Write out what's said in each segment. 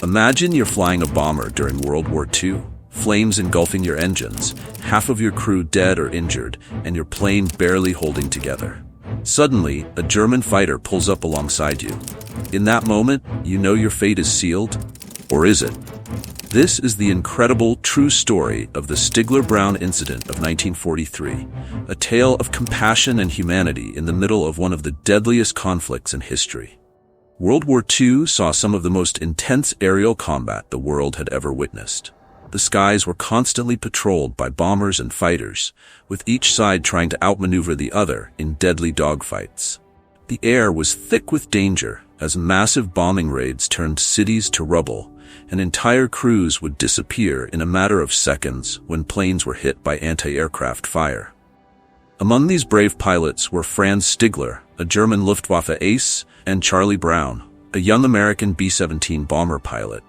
Imagine you're flying a bomber during World War II, flames engulfing your engines, half of your crew dead or injured, and your plane barely holding together. Suddenly, a German fighter pulls up alongside you. In that moment, you know your fate is sealed. Or is it? This is the incredible, true story of the Stigler-Brown incident of 1943, a tale of compassion and humanity in the middle of one of the deadliest conflicts in history. World War II saw some of the most intense aerial combat the world had ever witnessed. The skies were constantly patrolled by bombers and fighters, with each side trying to outmaneuver the other in deadly dogfights. The air was thick with danger as massive bombing raids turned cities to rubble, and entire crews would disappear in a matter of seconds when planes were hit by anti-aircraft fire. Among these brave pilots were Franz Stigler, a German Luftwaffe ace, and Charlie Brown, a young American B-17 bomber pilot.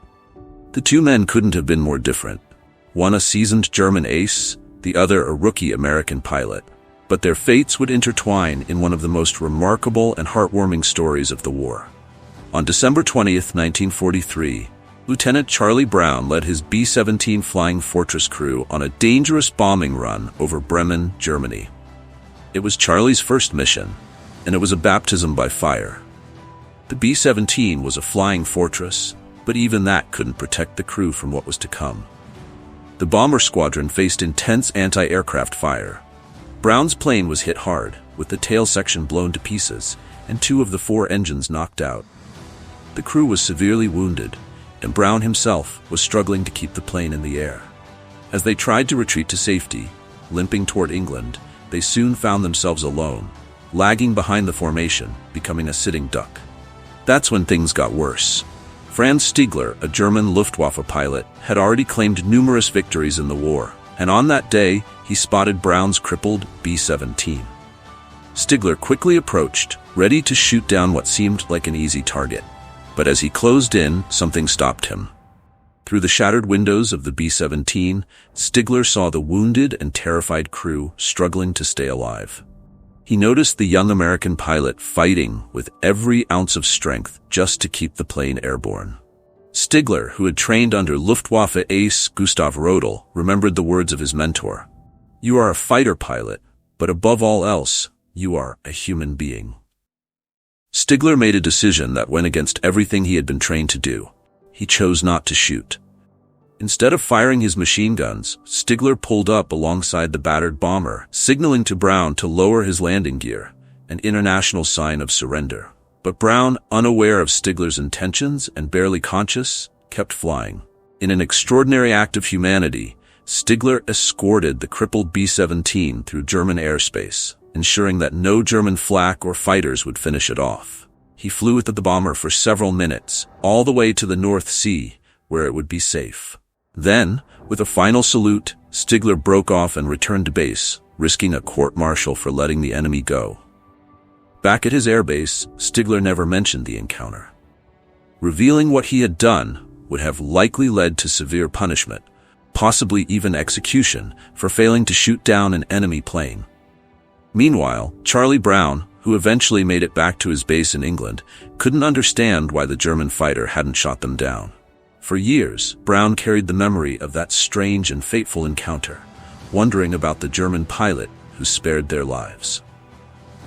The two men couldn't have been more different. One a seasoned German ace, the other a rookie American pilot. But their fates would intertwine in one of the most remarkable and heartwarming stories of the war. On December 20th, 1943, Lieutenant Charlie Brown led his B-17 Flying Fortress crew on a dangerous bombing run over Bremen, Germany. It was Charlie's first mission, and it was a baptism by fire. The B-17 was a flying fortress, but even that couldn't protect the crew from what was to come. The bomber squadron faced intense anti-aircraft fire. Brown's plane was hit hard, with the tail section blown to pieces, and 2 of the 4 engines knocked out. The crew was severely wounded, and Brown himself was struggling to keep the plane in the air. As they tried to retreat to safety, limping toward England, they soon found themselves alone, lagging behind the formation, becoming a sitting duck. That's when things got worse. Franz Stigler, a German Luftwaffe pilot, had already claimed numerous victories in the war, and on that day, he spotted Brown's crippled B-17. Stigler quickly approached, ready to shoot down what seemed like an easy target. But as he closed in, something stopped him. Through the shattered windows of the B-17, Stigler saw the wounded and terrified crew struggling to stay alive. He noticed the young American pilot fighting with every ounce of strength just to keep the plane airborne. Stigler, who had trained under Luftwaffe ace Gustav Rodel, remembered the words of his mentor. "You are a fighter pilot, but above all else, you are a human being." Stigler made a decision that went against everything he had been trained to do. He chose not to shoot. Instead of firing his machine guns, Stigler pulled up alongside the battered bomber, signaling to Brown to lower his landing gear, an international sign of surrender. But Brown, unaware of Stigler's intentions and barely conscious, kept flying. In an extraordinary act of humanity, Stigler escorted the crippled B-17 through German airspace, ensuring that no German flak or fighters would finish it off. He flew with the bomber for several minutes, all the way to the North Sea, where it would be safe. Then, with a final salute, Stigler broke off and returned to base, risking a court-martial for letting the enemy go. Back at his airbase, Stigler never mentioned the encounter. Revealing what he had done would have likely led to severe punishment, possibly even execution, for failing to shoot down an enemy plane. Meanwhile, Charlie Brown, who eventually made it back to his base in England, couldn't understand why the German fighter hadn't shot them down. For years, Brown carried the memory of that strange and fateful encounter, wondering about the German pilot who spared their lives.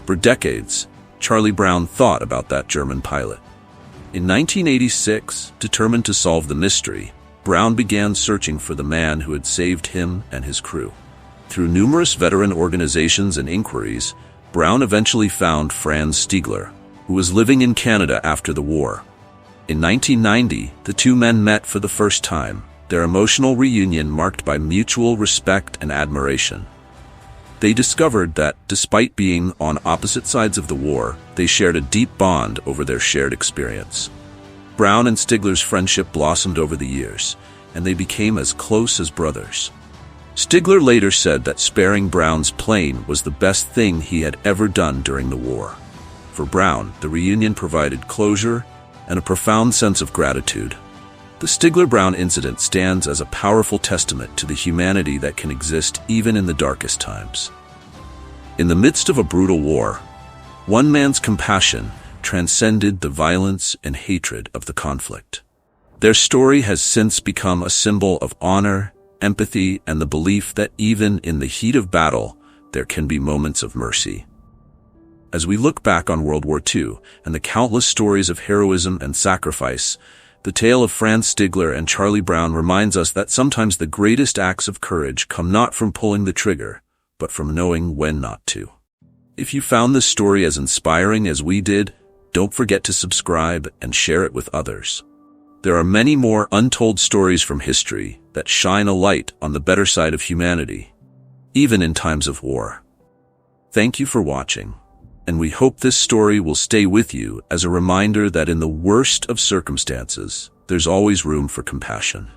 For decades, Charlie Brown thought about that German pilot. In 1986, determined to solve the mystery, Brown began searching for the man who had saved him and his crew. Through numerous veteran organizations and inquiries, Brown eventually found Franz Stigler, who was living in Canada after the war. In 1990, the two men met for the first time, their emotional reunion marked by mutual respect and admiration. They discovered that, despite being on opposite sides of the war, they shared a deep bond over their shared experience. Brown and Stigler's friendship blossomed over the years, and they became as close as brothers. Stigler later said that sparing Brown's plane was the best thing he had ever done during the war. For Brown, the reunion provided closure and a profound sense of gratitude. The Stigler-Brown incident stands as a powerful testament to the humanity that can exist even in the darkest times. In the midst of a brutal war, one man's compassion transcended the violence and hatred of the conflict. Their story has since become a symbol of honor, empathy, and the belief that even in the heat of battle, there can be moments of mercy. As we look back on World War II and the countless stories of heroism and sacrifice, the tale of Franz Stigler and Charlie Brown reminds us that sometimes the greatest acts of courage come not from pulling the trigger, but from knowing when not to. If you found this story as inspiring as we did, don't forget to subscribe and share it with others. There are many more untold stories from history that shine a light on the better side of humanity, even in times of war. Thank you for watching, and we hope this story will stay with you as a reminder that in the worst of circumstances, there's always room for compassion.